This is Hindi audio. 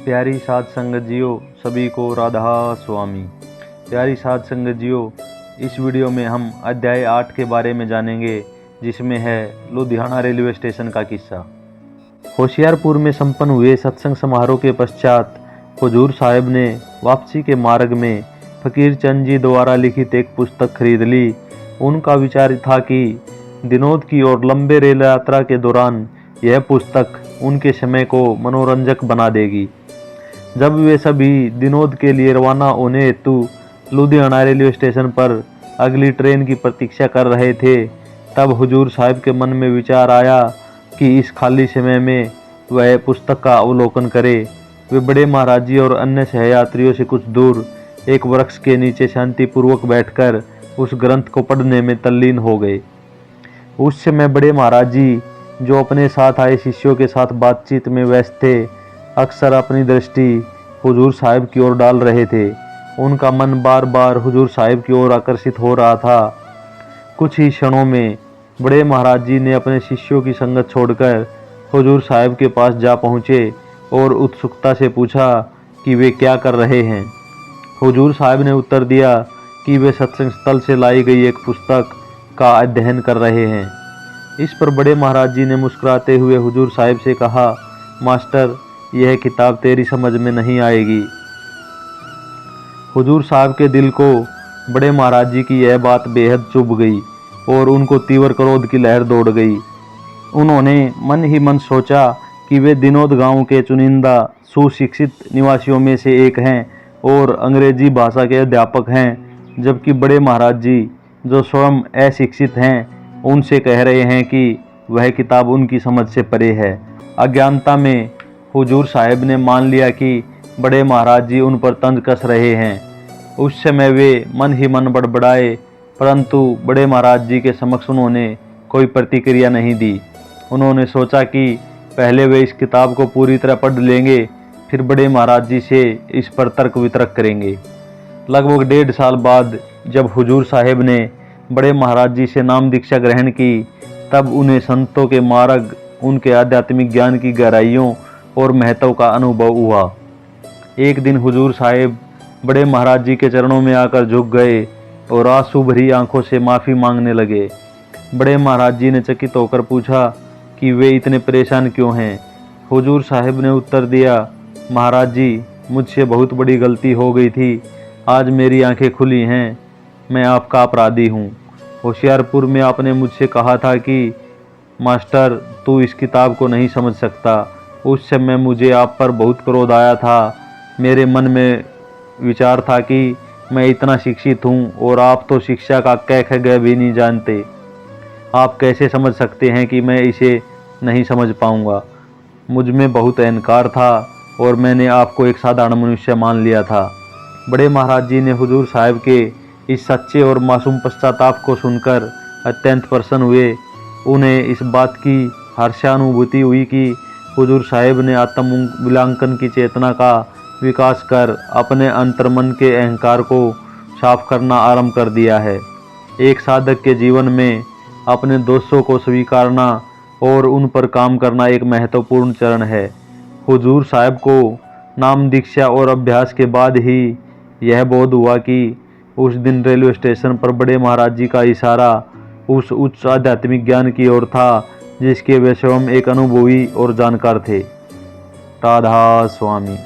प्यारी साध संगत जियो, सभी को राधा स्वामी। प्यारी साध संगत जियो, इस वीडियो में हम अध्याय 8 के बारे में जानेंगे, जिसमें है लुधियाना रेलवे स्टेशन का किस्सा। होशियारपुर में संपन्न हुए सत्संग समारोह के पश्चात हुजूर साहिब ने वापसी के मार्ग में फकीर चंद जी द्वारा लिखित एक पुस्तक खरीद ली। उनका विचार था कि दिनोद की और लंबे रेल यात्रा के दौरान यह पुस्तक उनके समय को मनोरंजक बना देगी। जब वे सभी दिनोद के लिए रवाना होने हेतु लुधियाना रेलवे स्टेशन पर अगली ट्रेन की प्रतीक्षा कर रहे थे, तब हुजूर साहिब के मन में विचार आया कि इस खाली समय में वह पुस्तक का अवलोकन करे। वे बड़े महाराज जी और अन्य सहयात्रियों से कुछ दूर एक वृक्ष के नीचे शांतिपूर्वक बैठकर उस ग्रंथ को पढ़ने में तल्लीन हो गए। उस समय बड़े महाराज जी, जो अपने साथ आए शिष्यों के साथ बातचीत में व्यस्त थे, अक्सर अपनी दृष्टि हुजूर साहिब की ओर डाल रहे थे। उनका मन बार बार हुजूर साहिब की ओर आकर्षित हो रहा था। कुछ ही क्षणों में बड़े महाराज जी ने अपने शिष्यों की संगत छोड़कर हुजूर साहिब के पास जा पहुँचे और उत्सुकता से पूछा कि वे क्या कर रहे हैं। हुजूर साहिब ने उत्तर दिया कि वे सत्संग स्थल से लाई गई एक पुस्तक का अध्ययन कर रहे हैं। इस पर बड़े महाराज जी ने मुस्कुराते हुए हुजूर साहिब से कहा, मास्टर, यह किताब तेरी समझ में नहीं आएगी। हुजूर साहिब के दिल को बड़े महाराज जी की यह बात बेहद चुभ गई और उनको तीव्र क्रोध की लहर दौड़ गई। उन्होंने मन ही मन सोचा कि वे दिनोद गांव के चुनिंदा सुशिक्षित निवासियों में से एक हैं और अंग्रेजी भाषा के अध्यापक हैं, जबकि बड़े महाराज जी, जो स्वयं अशिक्षित हैं, उनसे कह रहे हैं कि वह किताब उनकी समझ से परे है। अज्ञानता में हुजूर साहिब ने मान लिया कि बड़े महाराज जी उन पर तंज कस रहे हैं। उस समय वे मन ही मन बड़बड़ाए, परंतु बड़े महाराज जी के समक्ष उन्होंने कोई प्रतिक्रिया नहीं दी। उन्होंने सोचा कि पहले वे इस किताब को पूरी तरह पढ़ लेंगे, फिर बड़े महाराज जी से इस पर तर्क वितर्क करेंगे। लगभग 1.5 साल बाद जब हुजूर साहिब ने बड़े महाराज जी से नाम दीक्षा ग्रहण की, तब उन्हें संतों के मार्ग, उनके आध्यात्मिक ज्ञान की गहराइयों और महत्व का अनुभव हुआ। एक दिन हुजूर साहिब बड़े महाराज जी के चरणों में आकर झुक गए और आंसू भरी आंखों से माफ़ी मांगने लगे। बड़े महाराज जी ने चकित होकर पूछा कि वे इतने परेशान क्यों हैं। हुजूर साहिब ने उत्तर दिया, महाराज जी, मुझसे बहुत बड़ी गलती हो गई थी। आज मेरी आंखें खुली हैं। मैं आपका अपराधी हूँ। होशियारपुर में आपने मुझसे कहा था कि मास्टर, तू इस किताब को नहीं समझ सकता। उस समय मुझे आप पर बहुत क्रोध आया था। मेरे मन में विचार था कि मैं इतना शिक्षित हूँ और आप तो शिक्षा का क ख ग भी नहीं जानते। आप कैसे समझ सकते हैं कि मैं इसे नहीं समझ पाऊँगा। मुझ में बहुत अहंकार था और मैंने आपको एक साधारण मनुष्य मान लिया था। बड़े महाराज जी ने हुजूर साहिब के इस सच्चे और मासूम पश्चाताप को सुनकर अत्यंत प्रसन्न हुए। उन्हें इस बात की हर्षानुभूति हुई कि हुजूर साहिब ने आत्म मूल्यांकन की चेतना का विकास कर अपने अंतर्मन के अहंकार को साफ करना आरंभ कर दिया है। एक साधक के जीवन में अपने दोषों को स्वीकारना और उन पर काम करना एक महत्वपूर्ण चरण है। हुजूर साहिब को नाम दीक्षा और अभ्यास के बाद ही यह बोध हुआ कि उस दिन रेलवे स्टेशन पर बड़े महाराज जी का इशारा उस उच्च आध्यात्मिक ज्ञान की ओर था, जिसके वे स्वयं एक अनुभवी और जानकार थे। राधा स्वामी।